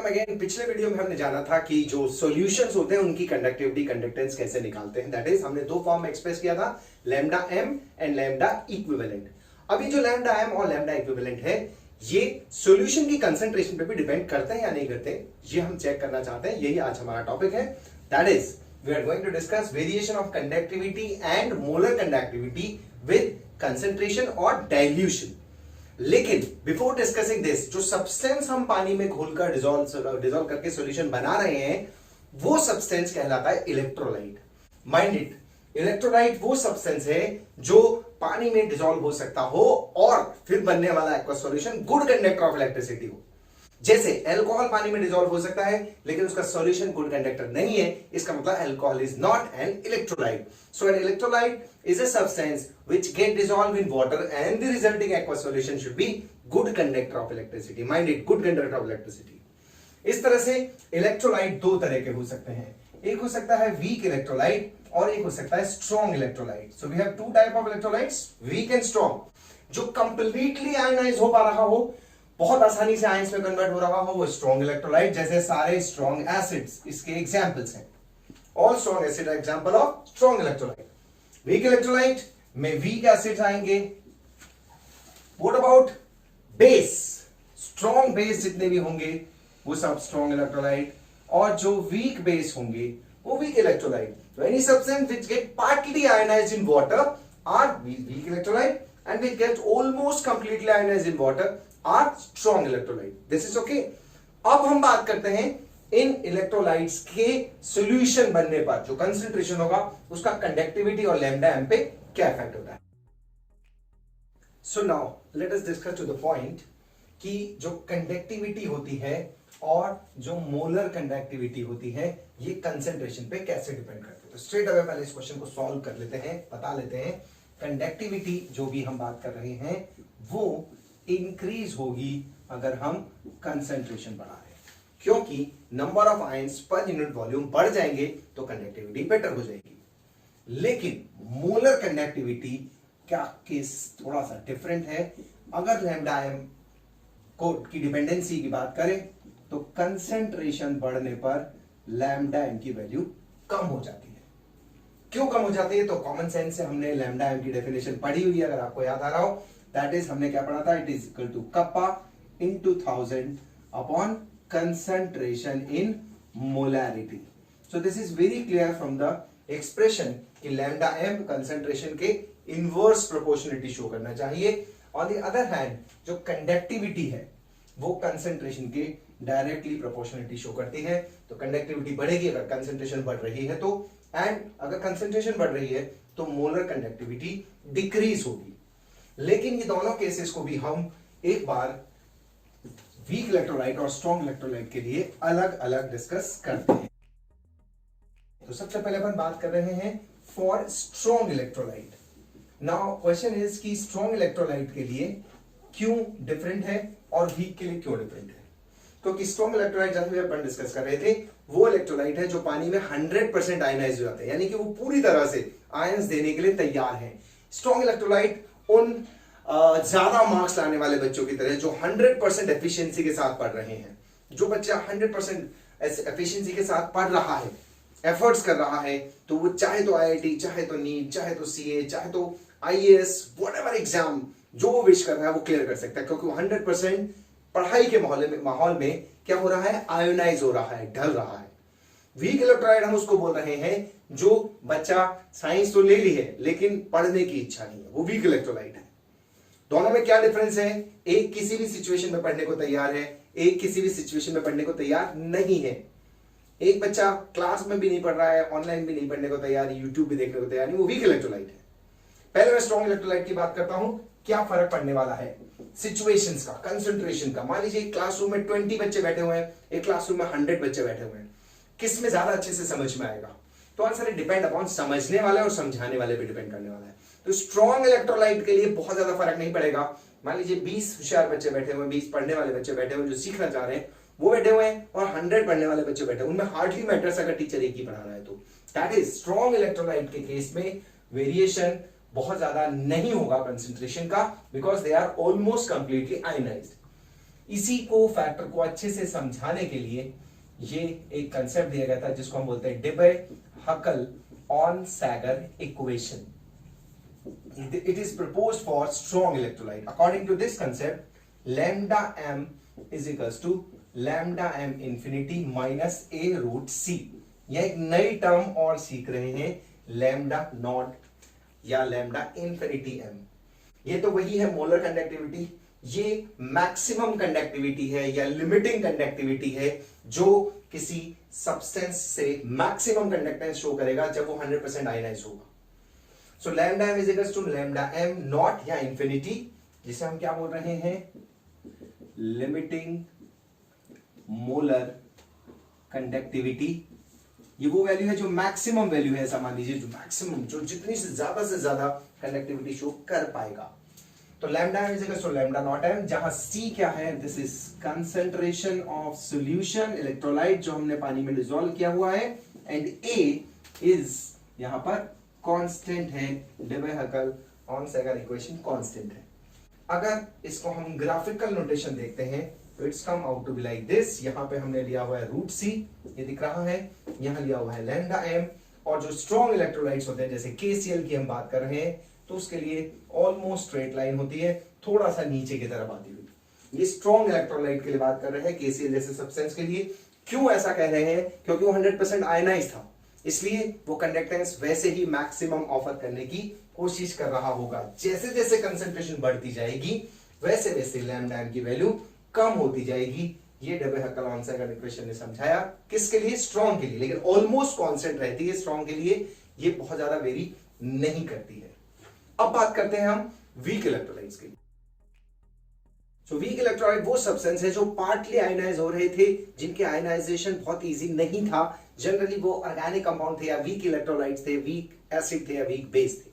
Again. पिछले video में हमने जाना था कि जो सॉल्यूशंस होते हैं उनकी कंडक्टिविटी कंडक्टेंस कैसे निकालते हैं। दैट इज हमने दो फॉर्म में एक्सप्रेस किया था, lambda m and lambda equivalent. अभी जो लैम्डा एम और लैम्डा इक्विवेलेंट है ये सॉल्यूशन की कंसंट्रेशन पे भी डिपेंड करते हैं या नहीं करते, ये हम चेक करना चाहते हैं। यही आज हमारा टॉपिक है। That is we are going to discuss variation of conductivity and molar conductivity with concentration और डाइल्यूशन। लेकिन बिफोर डिस्कसिंग दिस, जो सब्सटेंस हम पानी में घोलकर डिसॉल्व करके सॉल्यूशन बना रहे हैं वो सब्सटेंस कहलाता है इलेक्ट्रोलाइट। माइंड इट, इलेक्ट्रोलाइट वो सब्सटेंस है जो पानी में डिसॉल्व हो सकता हो और फिर बनने वाला aqua solution good conductor of electricity हो। जैसे अल्कोहल पानी में डिसॉल्व हो सकता है लेकिन उसका सॉल्यूशन गुड कंडक्टर नहीं है, इसका मतलब alcohol is not an electrolyte. So an electrolyte is a substance which get dissolved in water and the resulting aqueous solution should be good conductor of electricity. Mind it, good conductor of electricity. इस तरह से electrolyte दो तरह के हो सकते हैं, एक हो सकता है वीक इलेक्ट्रोलाइट और एक हो सकता है strong electrolyte. So we have two type of electrolytes, weak and strong. जो कंप्लीटली आयनाइज हो पा रहा हो, बहुत आसानी से आयंस में कन्वर्ट हो रहा हो, वो स्ट्रॉन्ग इलेक्ट्रोलाइट। जैसे सारे स्ट्रॉन्ग एसिड्स इसके एग्जांपल्स हैं। All strong acid are example of strong electrolyte. Weak electrolyte में वीक एसिड्स आएंगे। What about base? Strong base जितने भी होंगे वो सब स्ट्रॉन्ग इलेक्ट्रोलाइट, और जो वीक बेस होंगे वो weak electrolyte. So any substance which get partly ionized in water are weak electrolyte and which get almost completely ionized in water are strong electrolyte. This is okay. अब हम बात करते हैं इन electrolytes के solution बनने पर जो कंसंट्रेशन होगा उसका कंडक्टिविटी और लैम्डा एम पे क्या इफेक्ट होता है। So now let us discuss to the point कि जो कंडक्टिविटी होती है और जो मोलर कंडक्टिविटी होती है ये कंसंट्रेशन पे कैसे डिपेंड करते हैं। तो स्ट्रेट अवे पहले इस क्वेश्चन को सॉल्व कर लेते हैं, बता लेते हैं। कंडक्टिविटी जो भी हम बात कर रहे हैं वो इंक्रीज होगी अगर हम कंसंट्रेशन बढ़ा रहे हैं, क्योंकि number of ions per unit volume बढ़ जाएंगे तो कंडक्टिविटी बेटर हो जाएगी। लेकिन मोलर कंडक्टिविटी का केस थोड़ा सा डिफरेंट है। अगर लैम्डा एम को की डिपेंडेंसी की बात करें तो कंसंट्रेशन बढ़ने पर लैम्डा एम की वैल्यू कम हो जाती है। क्यों कम हो जाती है? तो कॉमन सेंस से हमने लैम्डा एम की डेफिनेशन पढ़ी हुई है, अगर आपको याद आ रहा हो। दैट इज हमने क्या पढ़ा था? It is equal to kappa into 1000 upon concentration in molarity. So this is very clear from the expression कि lambda m concentration के inverse proportionality show करना चाहिए। On the other hand जो conductivity है वो concentration के directly proportionality show करती है। तो conductivity बढ़ेगी अगर concentration बढ़ रही है तो, and अगर concentration बढ़ रही है तो molar conductivity decrease होगी। लेकिन ये दोनों केसेस को भी हम एक बार वीक इलेक्ट्रोलाइट और स्ट्रॉन्ग इलेक्ट्रोलाइट के लिए अलग अलग डिस्कस करते हैं। तो सबसे पहले अपन बात कर रहे हैं for strong electrolyte. Now question is कि स्ट्रॉन्ग इलेक्ट्रोलाइट के लिए क्यों डिफरेंट है और वीक के लिए क्यों डिफरेंट है। क्योंकि स्ट्रॉन्ग इलेक्ट्रोलाइट जैसे भी अपन डिस्कस कर रहे थे वो इलेक्ट्रोलाइट है जो पानी में 100% आयनाइज हो जाते हैं, यानी कि वो पूरी तरह से आयंस देने के लिए तैयार है। स्ट्रॉन्ग इलेक्ट्रोलाइट उन ज्यादा मार्क्स लाने वाले बच्चों की तरह जो 100% एफिशिएंसी के साथ पढ़ रहे हैं। जो बच्चा 100% एफिशिएंसी के साथ पढ़ रहा है, एफर्ट्स कर रहा है, तो वो चाहे तो आईआईटी, चाहे तो नीट, चाहे तो सीए, चाहे तो आईएएस, व्हाटएवर एग्जाम जो वो विश कर रहा है वो क्लियर कर सकता है, क्योंकि वो 100% पढ़ाई के माहौल में क्या हो रहा है? आयोनाइज हो रहा है, ढल रहा है। वीक इलेक्ट्रोलाइट हम उसको बोल रहे हैं जो बच्चा साइंस तो ले ली है लेकिन पढ़ने की इच्छा नहीं है, वो वीक इलेक्ट्रोलाइट है। दोनों में क्या डिफरेंस है? एक किसी भी सिचुएशन में पढ़ने को तैयार है, एक किसी भी सिचुएशन में पढ़ने को तैयार नहीं है। एक बच्चा क्लास में भी नहीं पढ़ रहा है, ऑनलाइन भी नहीं पढ़ने को तैयार, यूट्यूब भी देखने को तैयार नहीं, वो वीक इलेक्ट्रोलाइट है। पहले मैं स्ट्रॉन्ग इलेक्ट्रोलाइट की बात करता हूं, क्या फर्क पड़ने वाला है सिचुएशंस का, कंसंट्रेशन का। मान लीजिए एक क्लासरूम में 20 बच्चे बैठे हुए हैं, एक क्लासरूम में 100 बच्चे बैठे हुए हैं, किस में ज्यादा अच्छे से समझ में आएगा? तो आंसर डिपेंड अपॉन समझने वाले और समझाने वाले पे डिपेंड करने वाला है। तो स्ट्रॉन्ग इलेक्ट्रोलाइट के लिए बहुत ज्यादा फर्क नहीं पड़ेगा। मान लीजिए 20 होशियार बच्चे बैठे हुए, 20 पढ़ने वाले बच्चे बैठे हुए जो सीखना चाह रहे हैं वो बैठे हुए हैं, और 100 पढ़ने वाले बच्चे बैठे हुए, उनमें हार्डली मैटर्स अगर टीचर एक ही पढ़ा रहा है तो। दैट इज स्ट्रॉन्ग इलेक्ट्रोलाइट के केस में वेरिएशन बहुत ज्यादा नहीं होगा कंसंट्रेशन का, because they are almost completely ionised. इसी को फैक्टर को अच्छे से समझाने के लिए ये एक कंसेप्ट दिया गया था जिसको हम बोलते हैं Debye-Huckel-on-Sager equation. It is proposed for strong electrolyte. According to this concept, lambda m is equals to lambda m infinity minus a root c. यह एक नई टर्म और सीख रहे हैं, लैम्डा नॉट या लैम्डा इंफिनिटी m. ये तो वही है मोलर कंडक्टिविटी, ये मैक्सिमम कंडक्टिविटी है या लिमिटिंग कंडक्टिविटी है जो किसी सब्सटेंस से मैक्सिमम कंडक्टेंस शो करेगा जब वो 100% आयनाइज होगा. So lambda m is equals to lambda m not या इंफिनिटी, जिसे हम क्या बोल रहे हैं, लिमिटिंग मोलर कंडक्टिविटी. ये वो वैल्यू है जो मैक्सिमम वैल्यू है, ऐसा मान लीजिए, जो मैक्सिमम, जो जितनी से ज्यादा कंडक्टिविटी शो कर पाएगा. तो lambda m is equals to lambda not m, जहां c क्या है, this is concentration of solution electrolyte जो हमने पानी में डिसॉल्व किया हुआ है, एंड a इज यहां पर कांस्टेंट है. Debye-Huckel-on-Sager इक्वेशन कांस्टेंट है. अगर इसको हम ग्राफिकल नोटेशन देखते हैं तो it's come out to be like this. यहां पे हमने लिया हुआ है रूट सी, ये दिख रहा है, यहां लिया हुआ है लैम्डा m, और जो स्ट्रॉन्ग इलेक्ट्रोलाइट्स होते हैं जैसे KCl की हम बात कर रहे हैं तो उसके लिए ऑलमोस्ट स्ट्रेट लाइन होती है, थोड़ा सा नीचे की तरफ आती हुई. ये स्ट्रॉन्ग इलेक्ट्रोलाइट के लिए बात कर रहे हैं, KCl जैसे सब्सटेंस के लिए. क्यों ऐसा कह रहे हैं, क्योंकि वो 100% आयनाइज था, इसलिए वो कंडक्टेंस वैसे ही मैक्सिमम ऑफर करने की कोशिश कर रहा होगा. जैसे जैसे कंसंट्रेशन बढ़ती जाएगी वैसे वैसे लैम्डा m की वैल्यू कम होती जाएगी. ये Debye-Huckel-on-Sager इक्वेशन ने समझाया किसके लिए, स्ट्रॉन्ग के लिए, लेकिन ऑलमोस्ट कांस्टेंट रहती है स्ट्रॉन्ग के लिए, ये बहुत ज्यादा वेरी नहीं करती है. अब बात करते हैं हम वीक इलेक्ट्रोलाइट्स की. तो वीक इलेक्ट्रोलाइट वो सब्सटेंस है जो पार्टली आयनाइज हो रहे थे, जिनके आयनाइजेशन बहुत इजी नहीं था. जनरली वो ऑर्गेनिक कंपाउंड थे या वीक इलेक्ट्रोलाइट्स थे, वीक एसिड थे या वीक बेस थे.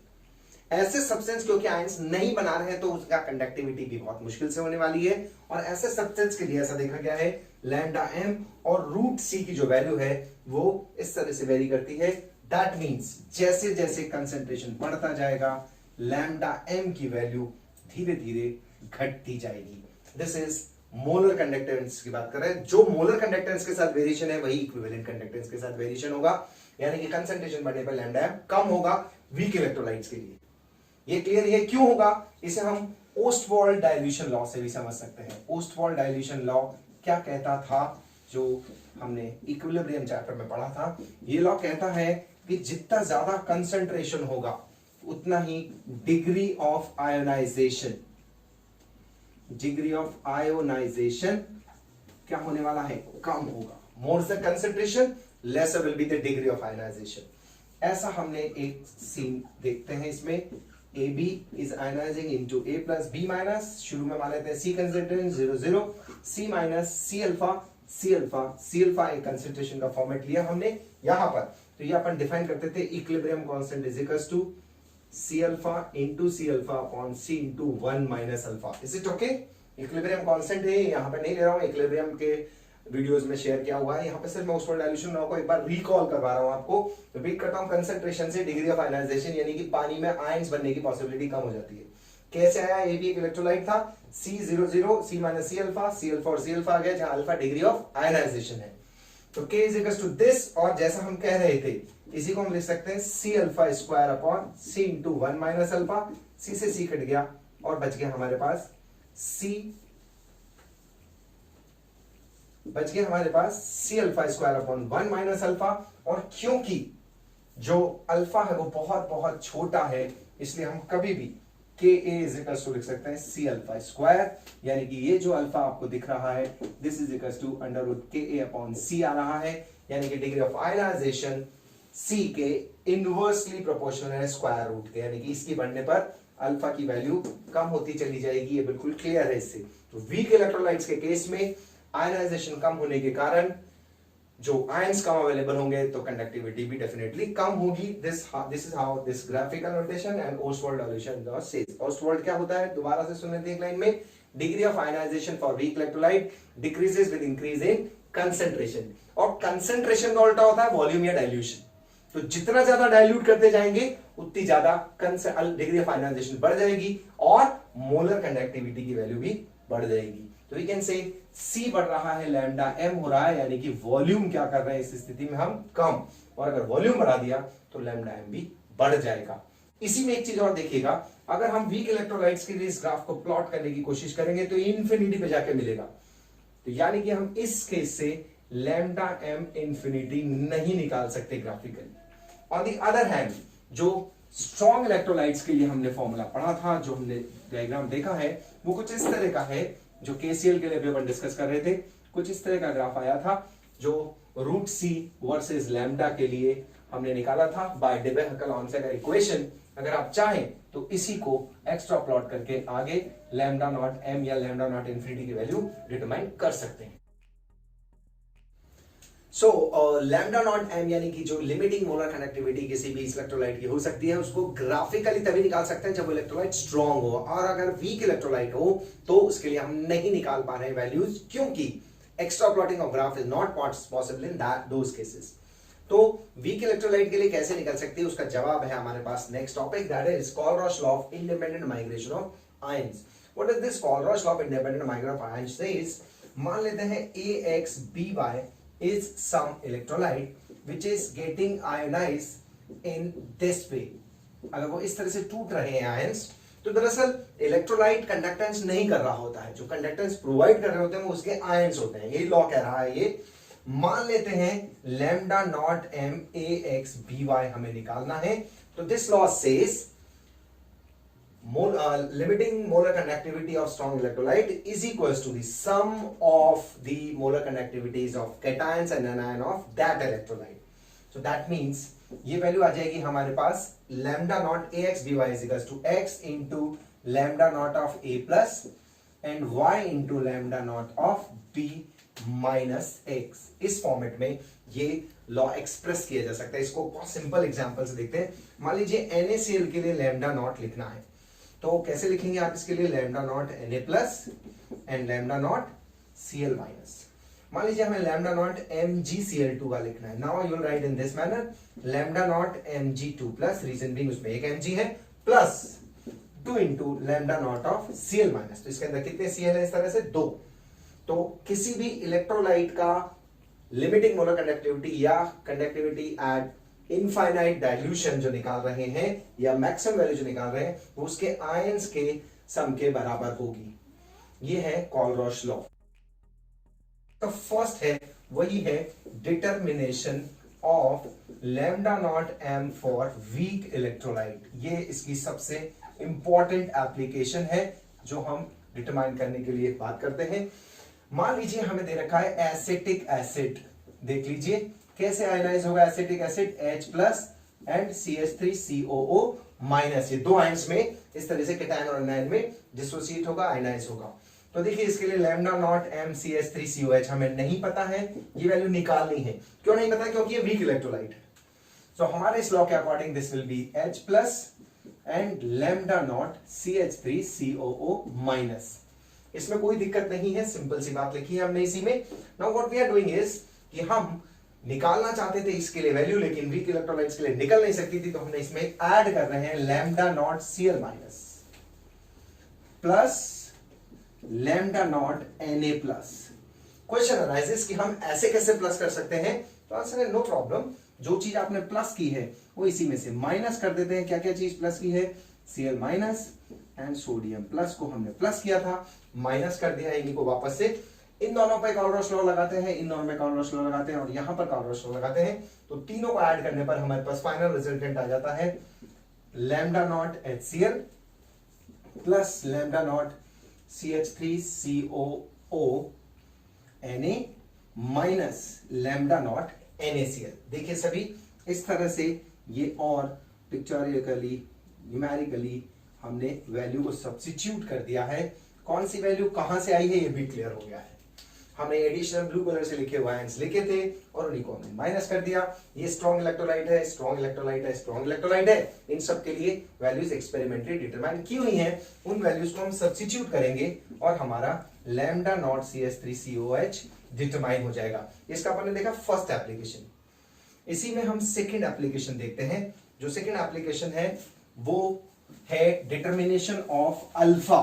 ऐसे सब्सटेंस क्योंकि आयंस नहीं बना रहे हैं तो उसका कंडक्टिविटी भी बहुत मुश्किल से होने वाली है. और ऐसे सब्सटेंस के लिए ऐसा देखा गया है, लैम्डा m और रूट c की जो वैल्यू है वो इस तरह से वेरी करती है. दैट मींस जैसे जैसे कंसंट्रेशन बढ़ता जाएगा लैम्डा m की वैल्यू धीरे धीरे घटती जाएगी. दिस इज मोलर कंडक्टेंस की बात कर रहे हैं. जो मोलर कंडक्टेंस के साथ वेरिएशन है वही इक्विवेलेंट कंडक्टेंस के साथ वेरिएशन होगा, यानी कि कंसंट्रेशन बढ़ने पर लैम्डा m कम होगा वीक इलेक्ट्रोलाइट्स के लिए. ये क्लियर है क्यों होगा, इसे हम ओस्टवाल्ड डाइल्यूशन लॉ से भी समझ सकते हैं. ओस्टवाल्ड डाइल्यूशन लॉ क्या कहता था, जो हमने इक्विलिब्रियम चैप्टर में पढ़ा था. ये लॉ कहता है कि जितना ज्यादा कंसंट्रेशन होगा उतना ही डिग्री ऑफ आयोनाइजेशन क्या होने वाला है, कम होगा. More the concentration lesser will be the degree of ionisation. ऐसा हमने एक सीन देखते हैं इसमें, AB is ionizing into A plus B minus. शुरू में मान लेते हैं C concentration 0 C minus C alpha एक कंसंट्रेशन का फॉर्मेट लिया हमने यहां पर. तो ये अपन डिफाइन करते थे equilibrium constant is equals to C alpha into C alpha upon C into 1 minus alpha. Is it okay? Equilibrium constant है, यहां पर नहीं ले रहा हूं, इक्विलिब्रियम के वीडियोस में शेयर किया हुआ है. यहां पे सिर्फ मैं ओस्टवाल्ड डाइल्यूशन लॉ को एक बार रिकॉल करवा रहा हूं आपको. रिपीट करता हूं, कंसंट्रेशन से डिग्री ऑफ आयनाइजेशन यानी कि पानी में आयंस बनने की पॉसिबिलिटी कम हो जाती है. कैसे आया, ए भी एक इलेक्ट्रोलाइट था, C00 C minus C alpha और C अल्फा आ गया, जहां अल्फा डिग्री ऑफ आयनाइजेशन है. तो K is equal to this, और जैसा हम कह रहे थे इसी को हम लिख सकते हैं C alpha square upon C into 1 minus alpha. C से C कट गया और बच गया हमारे पास C alpha square upon 1 minus alpha. और क्योंकि जो अल्फा है वो बहुत बहुत छोटा है, इसलिए हम कभी भी Ka इज इक्वल टू लिख सकते हैं C अल्फा स्क्वायर, यानी कि ये जो अल्फा आपको दिख रहा है this is equal to under root Ka upon C आ रहा है, यानी कि डिग्री ऑफ आयनाइजेशन C के इनवर्सली प्रोपोर्शनल है स्क्वायर रूट के, यानी कि इसकी बढ़ने पर अल्फा की वैल्यू कम होती चली जाएगी. ये बिल्कुल क्लियर है इससे. तो वीक इलेक्ट्रोलाइट्स के केस में आयनाइजेशन कम होने के कारण जो आयंस कम अवेलेबल होंगे तो कंडक्टिविटी भी डेफिनेटली कम होगी. This is how this graphical notation and Ostwald dilution law says. Ostwald क्या होता है, दोबारा से सुन लेते हैं एक लाइन में. Degree of ionization for weak electrolyte decreases with increase in concentration. और कंसंट्रेशन का उल्टा होता है वॉल्यूम या डाइल्यूशन. तो जितना ज्यादा डाइल्यूट करते जाएंगे उतनी ज्यादा डिग्री ऑफ आयनाइजेशन बढ़ जाएगी और मोलर कंडक्टिविटी की वैल्यू भी बढ़ जाएगी. तो वी कैन से C बढ़ रहा है, लैम्डा m हो रहा है, यानी कि वॉल्यूम क्या कर रहे हैं इस स्थिति में हम कम, और अगर वॉल्यूम बढ़ा दिया तो लैम्डा m भी बढ़ जाएगा। इसी में एक चीज और देखिएगा, अगर हम वीक इलेक्ट्रोलाइट्स के लिए इस ग्राफ को प्लॉट करने की कोशिश करेंगे तो इंफिनिटी पे जाके मिलेगा, तो यानी कि हम इस केस से लैम्डा m इंफिनिटी नहीं निकाल सकते graphically. On the other hand जो स्ट्रॉन्ग इलेक्ट्रोलाइट्स के लिए हमने फॉर्मूला पढ़ा था, जो हमने डायग्राम देखा है, वो कुछ इस तरह का है, जो KCl के लिए भी अपन डिस्कस कर रहे थे। कुछ इस तरह का ग्राफ आया था जो रूट C वर्सेस लैम्डा के लिए हमने निकाला था बाय डेबे-हकल-ऑनसेगर इक्वेशन। अगर आप चाहें तो इसी को एक्स्ट्रा प्लॉट करके आगे लैम्डा नॉट m या लैम्डा नॉट इंफिनिटी की वैल्यू डिटरमाइन कर सकते हैं। सो लैम्डा नॉट m यानी कि जो लिमिटिंग मोलर कनेक्टिविटी किसी भी इलेक्ट्रोलाइट की हो सकती है, उसको ग्राफिकली तभी निकाल सकते हैं जब वो इलेक्ट्रोलाइट स्ट्रांग हो, और अगर वीक इलेक्ट्रोलाइट हो तो उसके लिए हम नहीं निकाल पा रहे हैं वैल्यूज, क्योंकि extra plotting of graph is not possible in those cases. तो वीक इलेक्ट्रोलाइट के लिए कैसे निकल सकती है, उसका जवाब है हमारे पास next topic, that is Kohlrausch law of independent migration of ions. What is this Kohlrausch law of independent migration of ions says, मान लेते हैं AXBY is some electrolyte which is getting ionized in this way। अगर वो इस तरह से टूट रहे हैं आयंस, तो दरअसल इलेक्ट्रोलाइट कंडक्टेंस नहीं कर रहा होता है, जो कंडक्टेंस प्रोवाइड कर रहे होते हैं वो उसके आयंस होते हैं। ये लॉ कह रहा है ये। मान लेते हैं लैम्डा नॉट m AXBY हमें निकालना है, तो this law says limiting molar conductivity of strong electrolyte is equals to the sum of the molar conductivities of cations and anion of that electrolyte। so that means ये value आ जाएगी हमारे पास lambda naught AXBY is equals to x into lambda naught of A plus and y into lambda naught of B minus x। इस format में ये law express किया जा सकता है। इसको बहुत सिंपल एग्जांपल से देखते हैं। मान लीजिए NaCl के लिए लैम्डा नॉट लिखना है, तो कैसे लिखेंगे आप इसके लिए, lambda naught Na plus and lambda naught Cl minus. मान लीजिए हमें लैम्डा नॉट MgCl2 का लिखना है। Now you will write in this manner lambda naught Mg2 plus, reason being उसमें एक Mg है, plus 2 into lambda naught of Cl minus. तो इसके अंदर कितने Cl है इस तरह से, 2। तो किसी भी इलेक्ट्रोलाइट का लिमिटिंग मोलर कंडक्टिविटी या कंडक्टिविटी एट इनफाइनाइट डाइल्यूशन जो निकाल रहे हैं या मैक्सिमम वैल्यू जो निकाल रहे हैं, वो उसके आयंस के सम के बराबर होगी। ये है कोलरॉश लॉ। तो फर्स्ट है वही है determination of lambda naught m for weak electrolyte. ये इसकी सबसे इंपॉर्टेंट एप्लीकेशन है जो हम डिटरमाइन करने के लिए बात करते हैं। मान लीजिए हमें दे रखा है एसिटिक एसिड, देख लीजिए कैसे आयनाइज होगा acetic acid, H plus and CH3COO minus. ये दो आयंस में इस तरह से कैटायन और एनायन में डिसोसिएट होगा, आयनाइज होगा। तो देखिए इसके लिए लैम्डा नॉट m CH3COH हमें नहीं पता है, ये वैल्यू निकालनी है। क्यों नहीं पता, क्योंकि ये वीक इलेक्ट्रोलाइट है। सो हमारे इस लॉ के according this will be H plus and lambda not CH3COO minus. इसमें कोई दिक्कत नहीं है, सिंपल सी बात लिखी है हमने इसी में। Now what we are doing is कि हम निकालना चाहते थे इसके लिए वैल्यू, लेकिन वीक इलेक्ट्रोलाइट्स के लिए निकल नहीं सकती थी, तो हमने इसमें ऐड कर रहे हैं lambda naught Cl minus plus lambda naught Na plus. Question arises कि हम ऐसे कैसे प्लस कर सकते हैं, तो आंसर है नो प्रॉब्लम। जो चीज आपने प्लस की है वो इसी में से माइनस कर देते हैं। क्या क्या चीज प्लस की है, Cl minus and sodium plus को हमने प्लस किया था, माइनस कर दिया है इन्हीं को वापस से। इन दोनों पे कोलरॉश लॉ लगाते हैं, इन दोनों में कोलरॉश लॉ लगाते हैं और यहां पर कोलरॉश लॉ लगाते हैं, तो तीनों को ऐड करने पर हमारे पास फाइनल रिजल्टेंट आ जाता है lambda naught HCl plus lambda not CH3COO Na minus lambda not NaCl। देखिए सभी इस तरह से ये और पिक्चोरिकली न्यूमेरिकली हमने वैल्यू को सब्स्टिट्यूट कर दिया है। कौन सी वैल्यू कहां से आई है ये भी क्लियर हो गया है। हमने एडिशनल ब्लू कलर से लिखे हुए आयंस लिखे थे और उन्हीं को हमने माइनस कर दिया। ये स्ट्रॉन्ग इलेक्ट्रोलाइट है, स्ट्रॉन्ग इलेक्ट्रोलाइट है, स्ट्रॉन्ग इलेक्ट्रोलाइट है। इन सब के लिए वैल्यूज एक्सपेरिमेंटली डिटरमाइन की हुई हैं, उन वैल्यूज को हम सब्स्टिट्यूट करेंगे और हमारा लैम्डा नॉट CH3COH डिटरमाइन हो जाएगा। इसका अपन ने देखा फर्स्ट एप्लीकेशन। इसी में हम सेकेंड एप्लीकेशन देखते हैं। जो सेकेंड एप्लीकेशन है वो है determination of alpha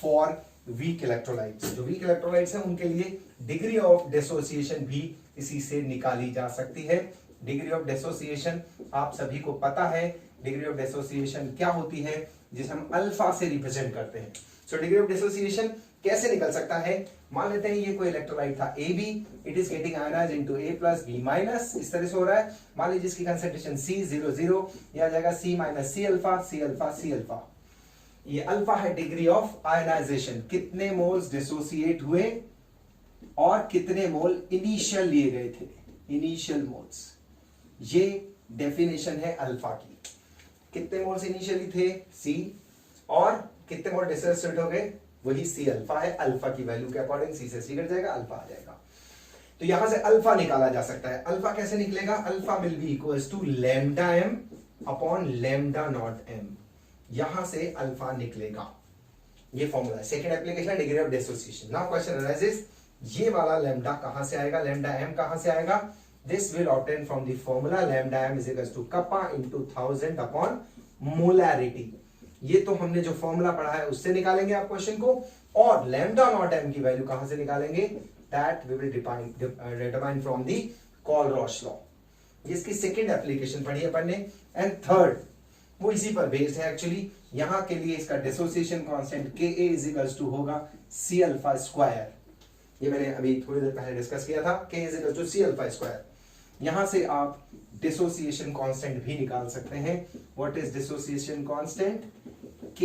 for weak electrolytes. जो वीक इलेक्ट्रोलाइट्स हैं उनके लिए डिग्री ऑफ डिसोसिएशन भी इसी से निकाली जा सकती है। डिग्री ऑफ डिसोसिएशन आप सभी को पता है, डिग्री ऑफ डिसोसिएशन क्या होती है, जिसे हम अल्फा से रिप्रेजेंट करते हैं। सो डिग्री ऑफ डिसोसिएशन कैसे निकल सकता है? मान लेते हैं ये कोई इलेक्ट्रोलाइट था AB, it is getting ionize into A plus B minus, इस तरह से हो रहा है। मान लीजिए इसकी कंसंट्रेशन C00, यह आ जाएगा C minus C alpha, C alpha, C alpha. ये अल्फा है डिग्री ऑफ आयनाइजेशन, कितने मोल्स डिसोसिएट हुए और कितने मोल इनिशियल लिए गए थे, इनिशियल मोल्स। ये डेफिनेशन है अल्फा की। कितने मोल्स इनिशियली थे C, और कितने मोल डिसोसिएट हो गए, वही C अल्फा है। अल्फा की वैल्यू के अकॉर्डिंग C से C कट जाएगा, अल्फा आ जाएगा। तो यहां से अल्फा निकाला जा सकता है। अल्फा कैसे निकलेगा? Alpha will be equals to lambda m upon lambda not m। यहां से अल्फा निकलेगा, ये फॉर्मूला है। Second application degree of dissociation. Now question arises, ये वाला लैम्डा कहां से आएगा, लैम्डा m कहां से आएगा? This will obtain from the formula lambda m is equals to kappa into 1000 upon molarity. ये तो हमने जो फॉर्मूला पढ़ा है उससे निकालेंगे आप क्वेश्चन को, और लैम्डा नॉट m की वैल्यू कहां से निकालेंगे? That we will determine from the Kohlrausch law. इसकी सेकंड एप्लीकेशन पढ़ी है अपन ने, एंड थर्ड वो इसी पर बेस्ड है एक्चुअली। यहां के लिए इसका dissociation constant Ka is equals to होगा C अल्फा स्क्वायर। ये मैंने अभी थोड़ी देर पहले डिस्कस किया था, K is equals to C alpha square. यहां से आप डिसोसिएशन कांस्टेंट भी निकाल सकते हैं। What is dissociation constant? Ka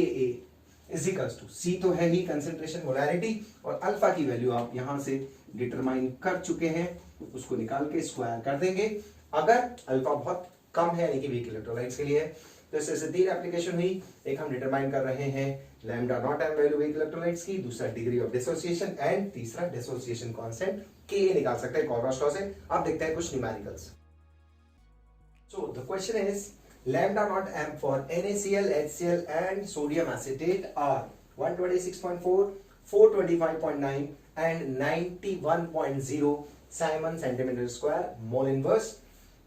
is equals to C तो है ही कंसंट्रेशन मोलैरिटी, और अल्फा की वैल्यू आप यहां से डिटरमाइन कर चुके हैं, उसको निकाल के स्क्वायर कर देंगे। अगर अल्फा बहुत कम है यानी कि वीक इलेक्ट्रोलाइट्स के लिए है, तो इससे तीन एप्लीकेशन हुई। एक हम डिटरमाइन कर रहे हैं lambda naught m value weak electrolytes की, दूसरा डिग्री ऑफ डिसोसिएशन, एंड तीसरा डिसोसिएशन कांस्टेंट Ka निकाल सकते हैं कॉल-रॉश लॉ से। अब देखते हैं कुछ numericals. So the question is lambda naught m for NaCl, HCl and sodium acetate are 126.4, 425.9 and 91.0 Simon centimeter square mole inverse.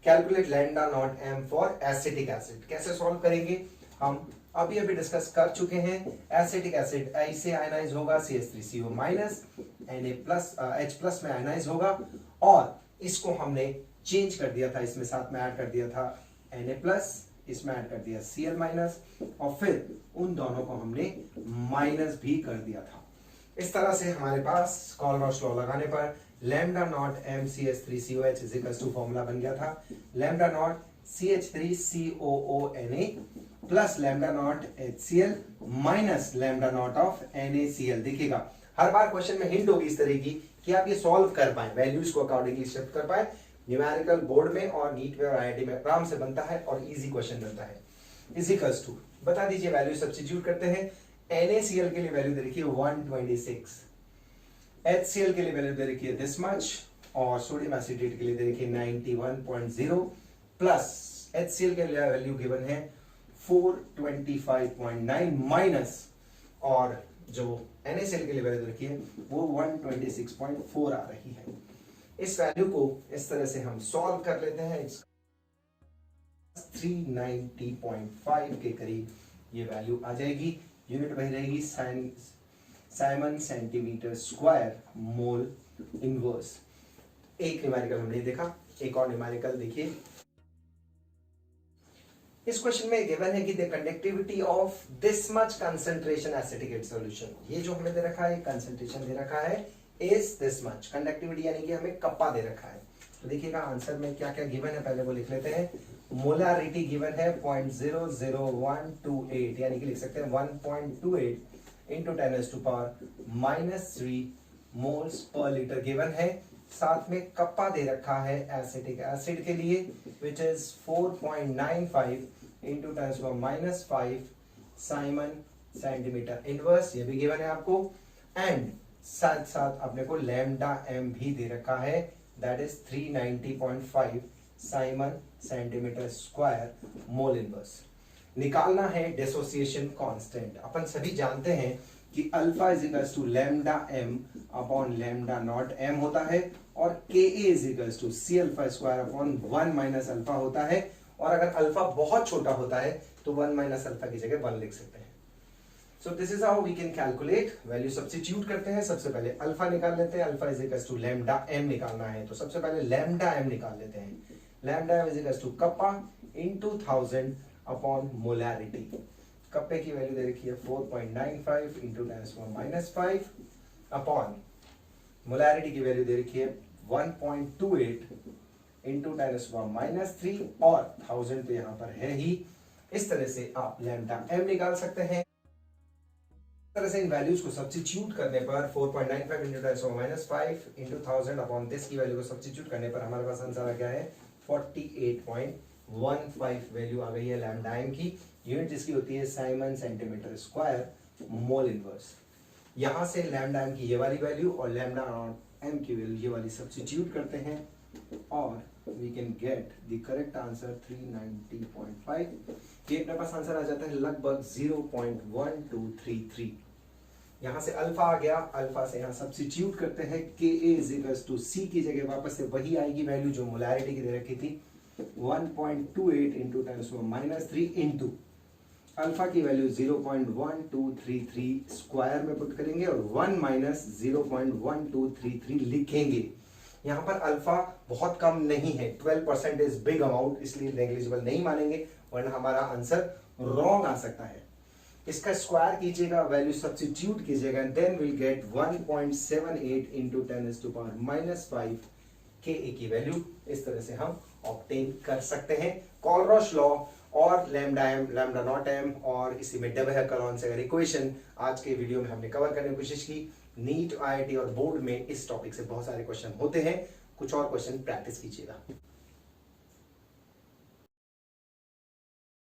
Calculate lambda naught m for acetic acid. कैसे solve करेंगे? हम अभी discuss कर चुके हैं। एसिटिक एसिड ऐसे ionise होगा CH3CO minus, H plus में आयनाइज होगा, और इसको हमने चेंज कर दिया था, इसमें साथ में ऐड कर दिया था Na प्लस, इसमें ऐड कर दिया Cl माइनस, और फिर उन दोनों को हमने माइनस भी कर दिया था। इस तरह से हमारे पास कॉल-रॉश लॉ लगाने पर lambda not m CH3COH is equals to formula बन गया था lambda naught CH3COONA plus lambda naught HCl minus lambda naught of NaCl। देखिएगा हर बार क्वेश्चन में हिंट होगी इस तरह की कि आप ये सॉल्व कर पाए, वैल्यूज को अकॉर्डिंगली शिफ्ट कर पाए। न्यूमेरिकल बोर्ड में और नीट में और IIT में आराम से बनता है और इजी क्वेश्चन बनता है। इज इक्वल्स टू, बता दीजिए वैल्यू सब्स्टिट्यूट करते हैं। NaCl के लिए वैल्यू दे रखी है 126, HCl के लिए वैल्यू दे रखी है दिस मच, और सोडियम एसिटेट के लिए दे रखी है 91.0, प्लस HCl के लिए वैल्यू गिवन है 425.9 माइनस, और जो NaCl के लिए वैल्यू दे रखी है वो 126.4 आ रही है। इस वैल्यू को इस तरह से हम सॉल्व कर लेते हैं। 390.5 के करीब ये वैल्यू आ जाएगी। यूनिट वही रहेगी Simon centimetre square mole inverse. एक न्यूमेरिकल हमने देखा, एक और न्यूमेरिकल देखिए। इस क्वेश्चन में गिवन है कि the conductivity of this much concentration acetic solution, ये जो हमें दे रखा है कंसंट्रेशन दे रखा है इज दिस मच, कंडक्टिविटी यानी कि हमें कप्पा दे रखा है। तो देखिएगा आंसर में क्या क्या गिवन है, पहले वो लिख लेते हैं। मोलारिटी गिवन है 0.00128, यानी कि लिख सकते हैं 1.28 into 10⁻³ moles per litre given है। साथ में कप्पा दे रखा है एसिटिक एसिड के लिए which is 4.95 into 10⁻⁵ Simon centimetre inverse, ये भी गिवन है आपको। एंड साथ साथ अपने को लैम्डा m भी दे रखा है, that is 390.5 siemens centimetre square mole inverse. निकालना है डिसोसिएशन कांस्टेंट। अपन सभी जानते हैं कि alpha is equals to lambda m upon lambda not m होता है, और Ka is equals to C alpha square upon 1 minus alpha होता है। और अगर अल्फा बहुत छोटा होता है तो 1 माइनस अल्फा की जगह 1 लिख सकते हैं। So this is how we can calculate. Value substitute करते हैं। सबसे पहले अल्फा निकाल लेते हैं। Alpha is equals to lambda M निकालना है, तो सबसे पहले लैम्डा एम निकाल लेते हैं। Lambda M is equals to kappa into 1000 upon molarity. कप्पे की वैल्यू दे रखी है 4.95 इंटू 10⁻⁻5 अपॉन मोलैरिटी की वैल्यू दे रखी है 1.28 इंटू 10⁻³ और 1000 तो यहां पर है ही। इस तरह से आप लैम्डा एम निकाल सकते हैं। इस तरह से इन वैल्यूज को सब्स्टिट्यूट करने पर 4.95 इंटू 10⁻5 इंटू 1000 अपॉन दिस की वैल्यू को सब्स्टिट्यूट करने पर हमारे पास आंसर आ गया है 48.15 वैल्यू आ गई है लैम्डा एम की। यूनिट जिसकी होती है Simon centimetre square mole inverse. यहां से लैम्डा एम की ये वाली वैल्यू और लैम्डा एम की वैल्यू ये वाली सब्स्टिट्यूट करते हैं और we can get the correct answer 390.5। ये अपने पास आंसर आ जाता है लगभग 0.1233। यहां से अल्फा आ गया, अल्फा से यहां सब्स्टिट्यूट करते हैं। Ka is equals to C की जगह वापस से वही आएगी वैल्यू जो मोलैरिटी की दे रखी थी 1.28 इंटू 10⁻³ इंटू अल्फा की वैल्यू 0.1233 स्क्वायर में पुट करेंगे और 1 माइनस 0.1233 लिखेंगे। यहां पर अल्फा बहुत कम नहीं है, 12% इज बिग अमाउंट, इसलिए नेग्लिजिबल नहीं मानेंगे वरना हमारा आंसर रॉन्ग आ सकता है। इसका स्क्वायर कीजिएगा, वैल्यू सब्स्टिट्यूट कीजिएगा, देन विल गेट 1.78 इंटू 10⁻⁻5 के की वैल्यू इस तरह से हम ऑब्टेन कर सकते हैं। कॉलरॉश लॉ और lambda M, lambda naught M और इसी में डेबेहर-कॉलोन-सेगर इक्वेशन आज के वीडियो में हमने कवर करने की कोशिश की। नीट, IIT और बोर्ड में इस टॉपिक से बहुत सारे क्वेश्चन होते हैं। कुछ और क्वेश्चन प्रैक्टिस कीजिएगा।